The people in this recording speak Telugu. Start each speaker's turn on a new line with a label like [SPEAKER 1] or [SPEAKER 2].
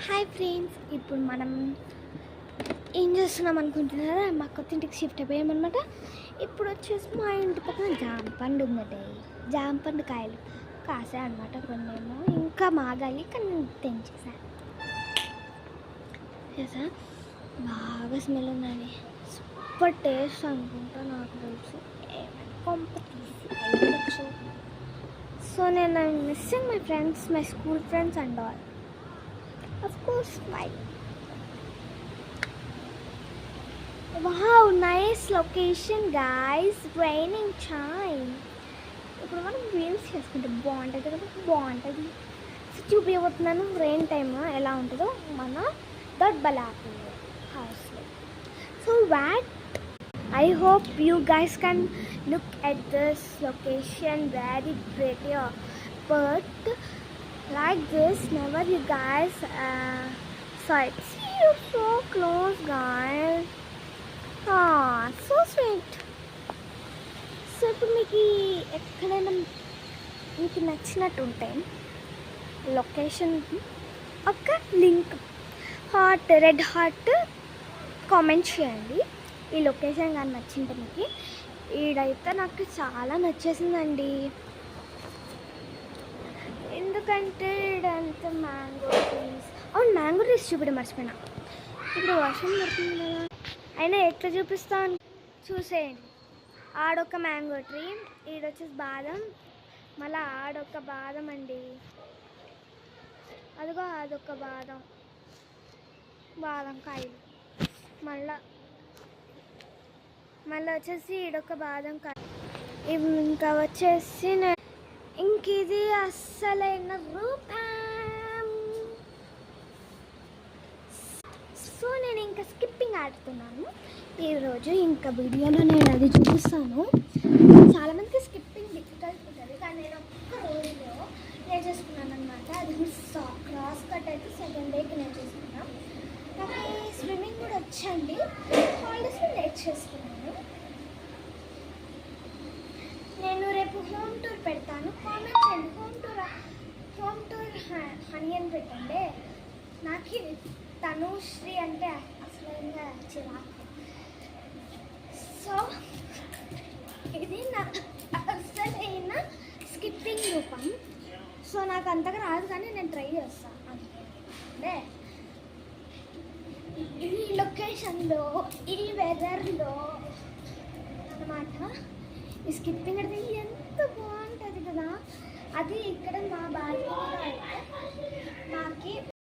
[SPEAKER 1] హాయ్ ఫ్రెండ్స్, ఇప్పుడు మనం ఏం చేస్తున్నాం అనుకుంటున్నారా? మా కొత్త ఇంటికి షిఫ్ట్ అయిపోయామన్నమాట. ఇప్పుడు వచ్చేసి మా ఇంటి పక్కన జాంపండు ఉందట. జాంపండు కాయలు కాసాయి అనమాట. కొన్నేమో ఇంకా మాగాలి, కానీ తెంచేసాను. చేసా బాగా స్మెల్ ఉందని, సూపర్ టేస్ట్ అనుకుంటా నాకు తెలుసు. కొంప తీసి అయ్యొచ్చు. సో నేను missing my friends, my school friends and all. Of course, why? Wow, nice location, guys. Raining time. ఇప్పుడు మనం రీల్స్ చేసుకుంటే బాగుంటుంది కదా, బాగుంటుంది. చూపించబోతున్నాను రెయిన్ టైమ్ ఎలా ఉంటుందో మన దొడ్బలాపూర్ హౌస్లో. So what I hope you guys can look at this location, very pretty, but like this never you guys saw it. See, you're so close, guys. So sweet. So ఇప్పుడు మీకు ఎక్కడైనా మీకు నచ్చినట్టు ఉంటే లొకేషన్ ఒక లింక్ రెడ్ హార్ట్ కామెంట్ చేయండి. ఈ లొకేషన్ కానీ నచ్చింటే మీకు. ఈడైతే నాకు చాలా నచ్చేసిందండి, ఎందుకంటే ఇదంతా మ్యాంగో ట్రీస్. అవును, మ్యాంగో ట్రీస్ చూపించడం మర్చిపోయినా. ఇప్పుడు వర్షం పడుతుంది కదా, అయినా ఎట్లా చూపిస్తాను చూసేయండి. ఆడొక మ్యాంగో ట్రీ, ఈడొచ్చేసి బాదం, మళ్ళీ ఆడొక బాదం అండి, అదిగో అదొక బాదం, బాదం కాయలు. మళ్ళీ వచ్చేసి ఈడొక బాదం కాయ. ఇంకా వచ్చేసి ఇంక ఇది అస్సలైన రూపం. సో నేను ఇంకా స్కిప్పింగ్ ఆడుతున్నాను ఈరోజు. ఇంకా వీడియోలో నేను అది చూపిస్తాను. చాలామందికి స్కిప్పింగ్ డిఫికల్ట్ ఉంటుంది, కానీ నేను ఒక్క రోజులో నేర్చేసుకున్నాను అనమాట. అది క్రాస్ కట్ అయితే సెకండ్ డేకి నేర్చేసుకున్నాను. నాకు స్విమ్మింగ్ కూడా వచ్చండి, హాలిడేస్లో నేర్చేసుకున్నాను. నేను రేపు హోమ్ టూర్ పెడతాను, కామెంట్ చేయండి. హోమ్ టూర్ హనీ అని పెట్టండి. నాకు తనుశ్రీ అంటే అసలు చిరాకు. సో ఇది నా అసలైన స్కిప్పింగ్ రూపం. సో నాకు అంతగా రాదు, కానీ నేను ట్రై చేస్తాను అంటే ఈ లొకేషన్లో, ఈ వెదర్లో అన్నమాట. ఈ స్కిప్పింగ్ అంటే ఎంత బాగుంటుంది కదా. అది ఇక్కడ మా బాల్కనీలో అయితే మాకి